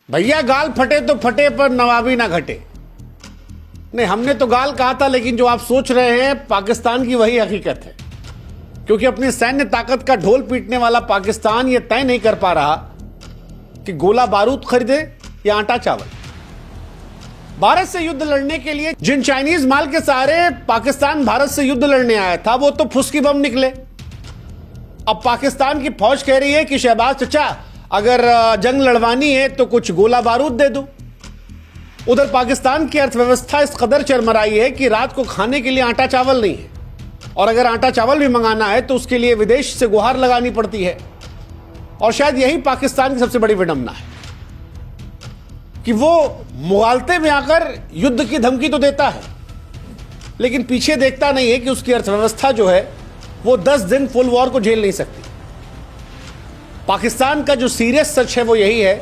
भैया गाल फटे तो फटे पर नवाबी ना घटे। नहीं, हमने तो गाल कहा था, लेकिन जो आप सोच रहे हैं पाकिस्तान की वही हकीकत है। क्योंकि अपनी सैन्य ताकत का ढोल पीटने वाला पाकिस्तान यह तय नहीं कर पा रहा कि गोला बारूद खरीदे या आटा चावल। भारत से युद्ध लड़ने के लिए जिन चाइनीज माल के सहारे पाकिस्तान भारत से युद्ध लड़ने आया था, वो तो फुसकी बम निकले। अब पाकिस्तान की फौज कह रही है कि शहबाज चचा, अगर जंग लड़वानी है तो कुछ गोला बारूद दे दो। उधर पाकिस्तान की अर्थव्यवस्था इस कदर चरमराई है कि रात को खाने के लिए आटा चावल नहीं है, और अगर आटा चावल भी मंगाना है तो उसके लिए विदेश से गुहार लगानी पड़ती है। और शायद यही पाकिस्तान की सबसे बड़ी विडंबना है कि वो मुगालते में आकर युद्ध की धमकी तो देता है, लेकिन पीछे देखता नहीं है कि उसकी अर्थव्यवस्था जो है वो 10 दिन फुल वॉर को झेल नहीं सकती। पाकिस्तान का जो सीरियस सच है वो यही है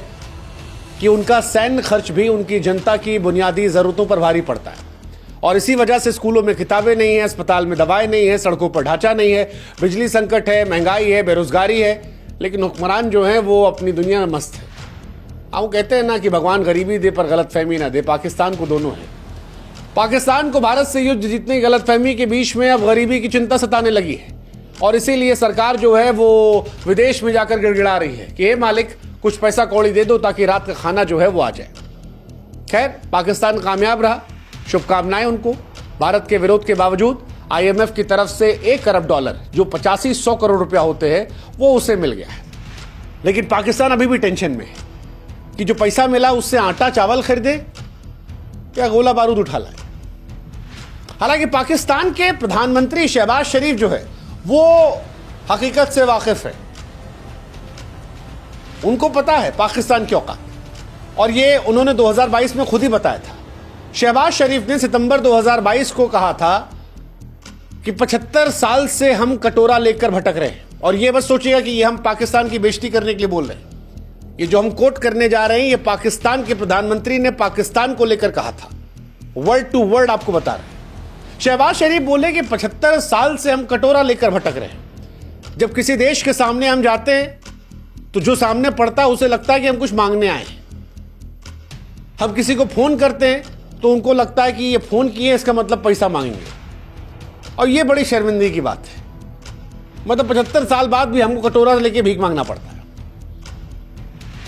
कि उनका सैन्य खर्च भी उनकी जनता की बुनियादी जरूरतों पर भारी पड़ता है, और इसी वजह से स्कूलों में किताबें नहीं है, अस्पताल में दवाएं नहीं है, सड़कों पर ढांचा नहीं है, बिजली संकट है, महंगाई है, बेरोजगारी है। लेकिन हुक्मरान जो है वो अपनी दुनिया में मस्त है। वो कहते हैं ना कि भगवान गरीबी दे पर गलतफहमी ना दे। पाकिस्तान को दोनों है। पाकिस्तान को भारत से युद्ध जीतने की गलतफहमी के बीच में अब गरीबी की चिंता सताने लगी है, और इसीलिए सरकार जो है वो विदेश में जाकर गिड़गिड़ा रही है कि हे मालिक, कुछ पैसा कौड़ी दे दो ताकि रात का खाना जो है वो आ जाए। खैर, पाकिस्तान कामयाब रहा, शुभकामनाएं उनको। भारत के विरोध के बावजूद IMF की तरफ से $1 अरब, जो 85-100 करोड़ रुपया होते हैं, वो उसे मिल गया है। लेकिन पाकिस्तान अभी भी टेंशन में है कि जो पैसा मिला उससे आटा चावल खरीदे या गोला बारूद उठा लाए। हालांकि पाकिस्तान के प्रधानमंत्री शहबाज शरीफ जो है वो हकीकत से वाकिफ है। उनको पता है पाकिस्तान की औकात, और ये उन्होंने 2022 में खुद ही बताया था। शहबाज शरीफ ने सितंबर 2022 को कहा था कि 75 साल से हम कटोरा लेकर भटक रहे हैं। और ये बस सोचिएगा कि ये हम पाकिस्तान की बेइज्जती करने के लिए बोल रहे हैं। ये जो हम कोट करने जा रहे हैं, ये पाकिस्तान के प्रधानमंत्री ने पाकिस्तान को लेकर कहा था, वर्ड टू वर्ड आपको बता रहे हैं। शहबाज शरीफ बोले कि 75 साल से हम कटोरा लेकर भटक रहे हैं। जब किसी देश के सामने हम जाते हैं तो जो सामने पड़ता है उसे लगता है कि हम कुछ मांगने आए हैं। हम किसी को फोन करते हैं तो उनको लगता है कि ये फोन किए, इसका मतलब पैसा मांगेंगे, और ये बड़ी शर्मिंदगी की बात है। मतलब 75 साल बाद भी हमको कटोरा लेके भीख मांगना पड़ता है।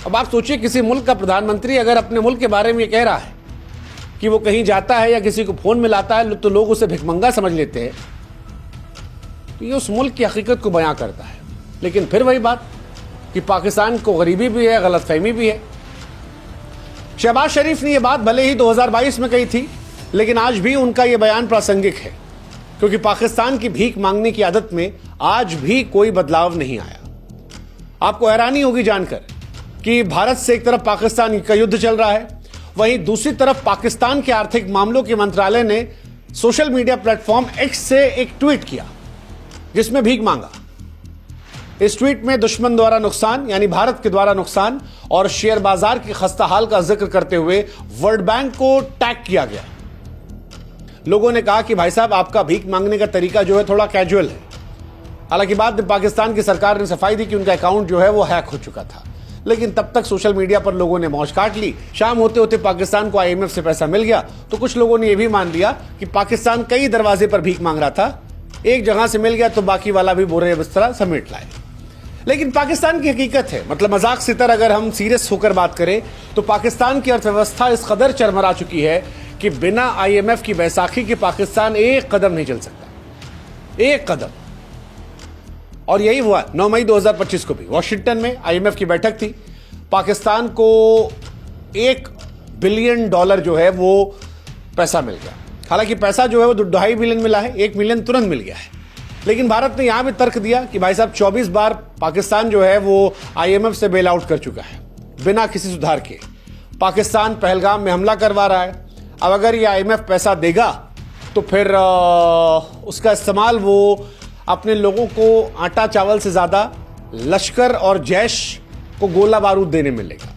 अब आप सोचिए, किसी मुल्क का प्रधानमंत्री अगर अपने मुल्क के बारे में ये कह रहा है कि वो कहीं जाता है या किसी को फोन मिलाता है तो लोग उसे भिखमंगा समझ लेते हैं, तो ये उस मुल्क की हकीकत को बयां करता है। लेकिन फिर वही बात कि पाकिस्तान को गरीबी भी है, गलतफहमी भी है। शहबाज शरीफ ने यह बात भले ही 2022 में कही थी, लेकिन आज भी उनका यह बयान प्रासंगिक है, क्योंकि पाकिस्तान की भीख मांगने की आदत में आज भी कोई बदलाव नहीं आया। आपको हैरानी होगी जानकर कि भारत से एक तरफ पाकिस्तान का युद्ध चल रहा है, वहीं दूसरी तरफ पाकिस्तान के आर्थिक मामलों के मंत्रालय ने सोशल मीडिया प्लेटफॉर्म X से एक ट्वीट किया जिसमें भीख मांगा। इस ट्वीट में दुश्मन द्वारा नुकसान यानी भारत के द्वारा नुकसान और शेयर बाजार की खस्ता हाल का जिक्र करते हुए वर्ल्ड बैंक को टैग किया गया। लोगों ने कहा कि भाई साहब, आपका भीख मांगने का तरीका जो है थोड़ा कैजुअल है। हालांकि बाद में पाकिस्तान की सरकार ने सफाई दी कि उनका अकाउंट जो है वो हैक हो चुका था, लेकिन तब तक सोशल मीडिया पर लोगों ने मौज काट ली। शाम होते होते पाकिस्तान को IMF से पैसा मिल गया, तो कुछ लोगों ने यह भी मान लिया कि पाकिस्तान कई दरवाजे पर भीख मांग रहा था, एक जगह से मिल गया तो बाकी वाला भी बोरे बिस्तरा समेट लाए। लेकिन पाकिस्तान की हकीकत है, मतलब मजाक से तर अगर हम सीरियस होकर बात करें तो पाकिस्तान की अर्थव्यवस्था इस कदर चरमरा चुकी है कि बिना IMF की बैसाखी के पाकिस्तान एक कदम नहीं चल सकता, एक कदम। और यही हुआ 9 मई 2025 को भी वॉशिंगटन में IMF की बैठक थी। पाकिस्तान को $1 बिलियन जो है वो पैसा मिल गया। हालांकि पैसा जो है वो 2.5 बिलियन मिला है, 1 मिलियन तुरंत मिल गया है। लेकिन भारत ने यहां भी तर्क दिया कि भाई साहब, 24 बार पाकिस्तान जो है वो IMF से बेल आउट कर चुका है बिना किसी सुधार के। पाकिस्तान पहलगाम में हमला करवा रहा है। अब अगर ये IMF पैसा देगा तो फिर उसका इस्तेमाल वो अपने लोगों को आटा चावल से ज्यादा लश्कर और जैश को गोला बारूद देने मिलेगा।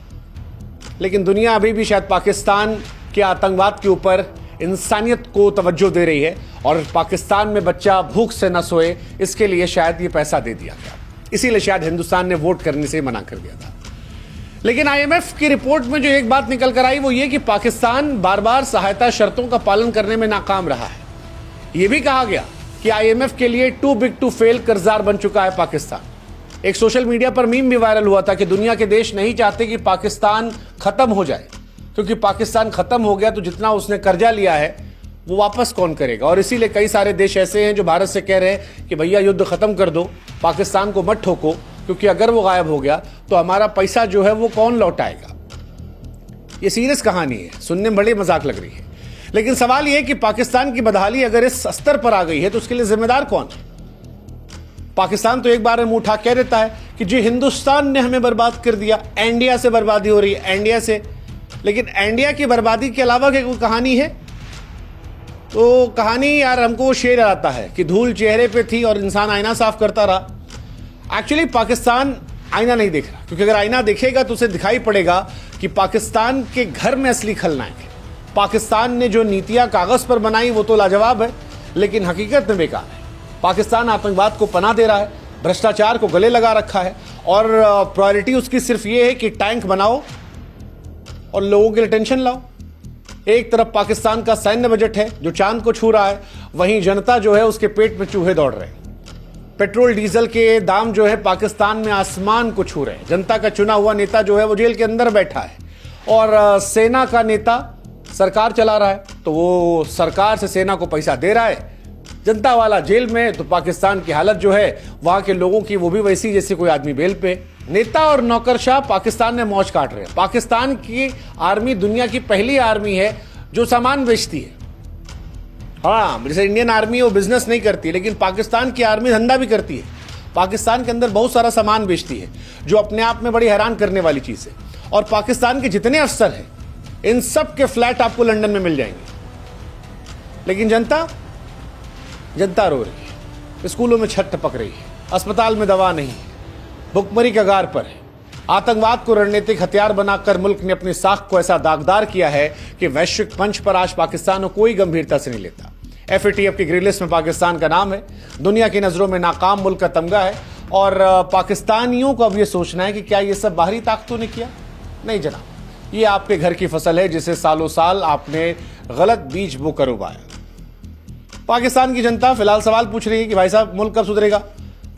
लेकिन दुनिया अभी भी शायद पाकिस्तान के आतंकवाद के ऊपर इंसानियत को तवज्जो दे रही है, और पाकिस्तान में बच्चा भूख से न सोए इसके लिए शायद ये पैसा दे दिया गया। इसीलिए शायद हिंदुस्तान ने वोट करने से मना कर दिया था। लेकिन आईएमएफ की रिपोर्ट में जो एक बात निकल कर आई वो ये कि पाकिस्तान बार बार सहायता शर्तों का पालन करने में नाकाम रहा है। यह भी कहा गया कि आईएमएफ के लिए टू बिग टू फेल कर्जदार बन चुका है पाकिस्तान। एक सोशल मीडिया पर मीम भी वायरल हुआ था कि दुनिया के देश नहीं चाहते कि पाकिस्तान खत्म हो जाए, क्योंकि पाकिस्तान खत्म हो गया तो जितना उसने कर्जा लिया है वो वापस कौन करेगा। और इसीलिए कई सारे देश ऐसे हैं जो भारत से कह रहे हैं कि भैया युद्ध खत्म कर दो, पाकिस्तान को मत ठोको, क्योंकि अगर वो गायब हो गया तो हमारा पैसा जो है वो कौन लौटाएगा। ये सीरियस कहानी है, सुनने में बड़ी मजाक लग रही है, लेकिन सवाल ये है कि पाकिस्तान की बदहाली अगर इस स्तर पर आ गई है तो उसके लिए जिम्मेदार कौन है। पाकिस्तान तो एक बार में मुंह उठा कह देता है कि जी हिंदुस्तान ने हमें बर्बाद कर दिया, इंडिया से बर्बादी हो रही है, इंडिया से। लेकिन इंडिया की बर्बादी के अलावा क्या कोई कहानी है? तो कहानी यार हमको शेर आता है कि धूल चेहरे पे थी और इंसान आईना साफ करता रहा। एक्चुअली पाकिस्तान आईना नहीं देख रहा, क्योंकि अगर आईना देखेगा तो उसे दिखाई पड़ेगा कि पाकिस्तान के घर में असली खलनायक है। पाकिस्तान ने जो नीतियां कागज पर बनाई वो तो लाजवाब है, लेकिन हकीकत में बेकार है। पाकिस्तान आतंकवाद को पनाह दे रहा है, भ्रष्टाचार को गले लगा रखा है, और प्रायोरिटी उसकी सिर्फ ये है कि टैंक बनाओ और लोगों के लिए टेंशन लाओ। एक तरफ पाकिस्तान का सैन्य बजट है जो चांद को छू रहा है, वहीं जनता जो है उसके पेट में चूहे दौड़ रहे हैं। पेट्रोल डीजल के दाम जो है पाकिस्तान में आसमान को छू रहे हैं। जनता का चुना हुआ नेता जो है वो जेल के अंदर बैठा है, और सेना का नेता सरकार चला रहा है, तो वो सरकार से सेना को पैसा दे रहा है, जनता वाला जेल में। तो पाकिस्तान की हालत जो है वहां के लोगों की वो भी वैसी जैसे कोई आदमी बेल पे। नेता और नौकरशाह पाकिस्तान में मौज काट रहे हैं। पाकिस्तान की आर्मी दुनिया की पहली आर्मी है जो सामान बेचती है। हाँ, जैसे इंडियन आर्मी वो बिजनेस नहीं करती, लेकिन पाकिस्तान की आर्मी धंधा भी करती है। पाकिस्तान के अंदर बहुत सारा सामान बेचती है, जो अपने आप में बड़ी हैरान करने वाली चीज है। और पाकिस्तान के जितने अफसर हैं इन सब के फ्लैट आपको लंदन में मिल जाएंगे, लेकिन जनता रो रही है, स्कूलों में छत टपक रही है, अस्पताल में दवा नहीं है, भुखमरी कगार पर है। आतंकवाद को रणनीतिक हथियार बनाकर मुल्क ने अपनी साख को ऐसा दागदार किया है कि वैश्विक मंच पर आज पाकिस्तान को कोई गंभीरता से नहीं लेता। एफएटीएफ की ग्रे लिस्ट में पाकिस्तान का नाम है, दुनिया की नजरों में नाकाम मुल्क का तमगा है। और पाकिस्तानियों को अब यह सोचना है कि क्या यह सब बाहरी ताकतों ने किया? नहीं जनाब, ये आपके घर की फसल है जिसे सालों साल आपने गलत बीज बोकर उगाया। पाकिस्तान की जनता फिलहाल सवाल पूछ रही है कि भाई साहब मुल्क कब सुधरेगा?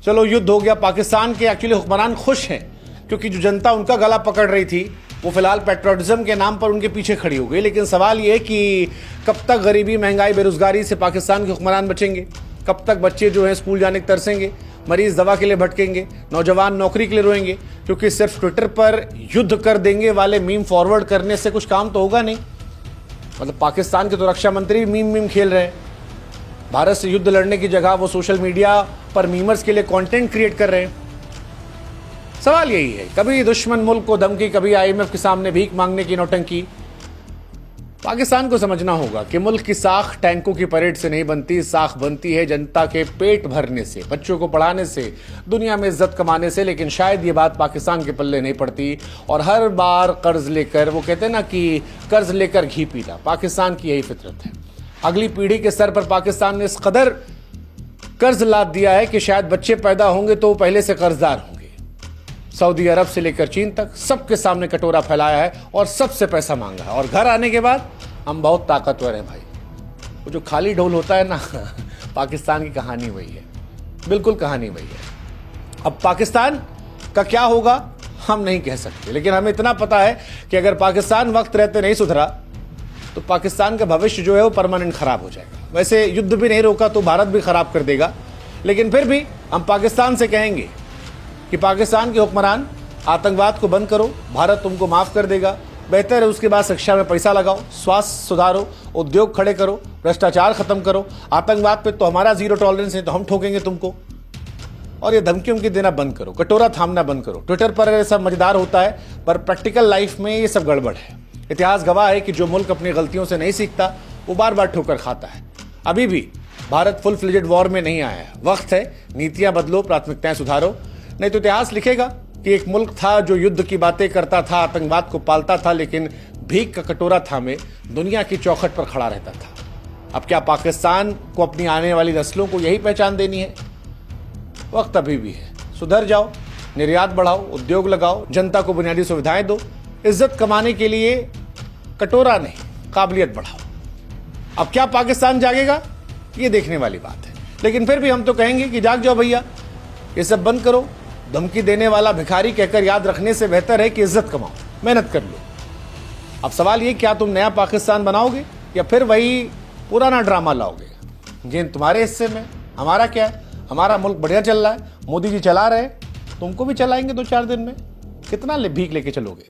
चलो युद्ध हो गया, पाकिस्तान के एक्चुअली हुक्मरान खुश हैं, क्योंकि जो जनता उनका गला पकड़ रही थी वो फिलहाल पेट्रोलिज्म के नाम पर उनके पीछे खड़ी हो गई। लेकिन सवाल ये है कि कब तक गरीबी, महंगाई, बेरोजगारी से पाकिस्तान के हुक्मरान बचेंगे? कब तक बच्चे जो हैं स्कूल जाने के तरसेंगे, मरीज दवा के लिए भटकेंगे, नौजवान नौकरी के लिए रोएंगे? क्योंकि सिर्फ ट्विटर पर युद्ध कर देंगे वाले मीम फॉरवर्ड करने से कुछ काम तो होगा नहीं। मतलब पाकिस्तान के तो रक्षा मंत्री भी मीम खेल रहे हैं। भारत से युद्ध लड़ने की जगह वो सोशल मीडिया पर मीमर्स के लिए कंटेंट क्रिएट कर रहे हैं। सवाल यही है, कभी दुश्मन मुल्क को धमकी, कभी आईएमएफ के सामने भीख मांगने की नौटंकी। पाकिस्तान को समझना होगा कि मुल्क की साख टैंकों की परेड से नहीं बनती, साख बनती है जनता के पेट भरने से, बच्चों को पढ़ाने से, दुनिया में इज्जत कमाने से। लेकिन शायद ये बात पाकिस्तान के पल्ले नहीं पड़ती, और हर बार कर्ज लेकर, वो कहते हैं ना कि कर्ज लेकर घी पीना, पाकिस्तान की यही फितरत है। अगली पीढ़ी के सर पर पाकिस्तान ने इस कदर कर्ज लाद दिया है कि शायद बच्चे पैदा होंगे तो पहले से कर्जदार होंगे। सऊदी अरब से लेकर चीन तक सबके सामने कटोरा फैलाया है और सबसे पैसा मांगा है, और घर आने के बाद हम बहुत ताकतवर हैं भाई। वो जो खाली ढोल होता है ना पाकिस्तान की कहानी वही है, बिल्कुल कहानी वही है। अब पाकिस्तान का क्या होगा हम नहीं कह सकते, लेकिन हमें इतना पता है कि अगर पाकिस्तान वक्त रहते नहीं सुधरा तो पाकिस्तान का भविष्य जो है वो परमानेंट खराब हो जाएगा। वैसे युद्ध भी नहीं रोका तो भारत भी खराब कर देगा, लेकिन फिर भी हम पाकिस्तान से कहेंगे कि पाकिस्तान के हुक्मरान आतंकवाद को बंद करो, भारत तुमको माफ कर देगा। बेहतर है उसके बाद शिक्षा में पैसा लगाओ, स्वास्थ्य सुधारो, उद्योग खड़े करो, भ्रष्टाचार खत्म करो। आतंकवाद पे तो हमारा जीरो टॉलरेंस है, तो हम ठोकेंगे तुमको। और ये धमकी उमकी देना बंद करो, कटोरा थामना बंद करो। ट्विटर पर ये सब मजेदार होता है, पर प्रैक्टिकल लाइफ में ये सब गड़बड़ है। इतिहास गवाह है कि जो मुल्क अपनी गलतियों से नहीं सीखता वो बार बार ठोकर खाता है। अभी भी भारत फुल फ्लेजेड वॉर में नहीं आया है, वक्त है नीतियां बदलो, प्राथमिकताएं सुधारो, नहीं तो इतिहास लिखेगा कि एक मुल्क था जो युद्ध की बातें करता था, आतंकवाद को पालता था, लेकिन भीख का कटोरा थामे दुनिया की चौखट पर खड़ा रहता था। अब क्या पाकिस्तान को अपनी आने वाली नस्लों को यही पहचान देनी है? वक्त अभी भी है, सुधर जाओ, निर्यात बढ़ाओ, उद्योग लगाओ, जनता को बुनियादी सुविधाएं दो। इज्जत कमाने के लिए कटोरा नहीं, काबिलियत बढ़ाओ। अब क्या पाकिस्तान जागेगा, ये देखने वाली बात है। लेकिन फिर भी हम तो कहेंगे कि जाग जाओ भैया, ये सब बंद करो। धमकी देने वाला भिखारी कहकर याद रखने से बेहतर है कि इज्जत कमाओ, मेहनत कर लो। अब सवाल ये, क्या तुम नया पाकिस्तान बनाओगे या फिर वही पुराना ड्रामा लाओगे? ये तुम्हारे हिस्से में, हमारा क्या है? हमारा मुल्क बढ़िया चल रहा है, मोदी जी चला रहे, तुमको भी चलाएंगे 2-4 दिन में। कितना भीख लेके चलोगे?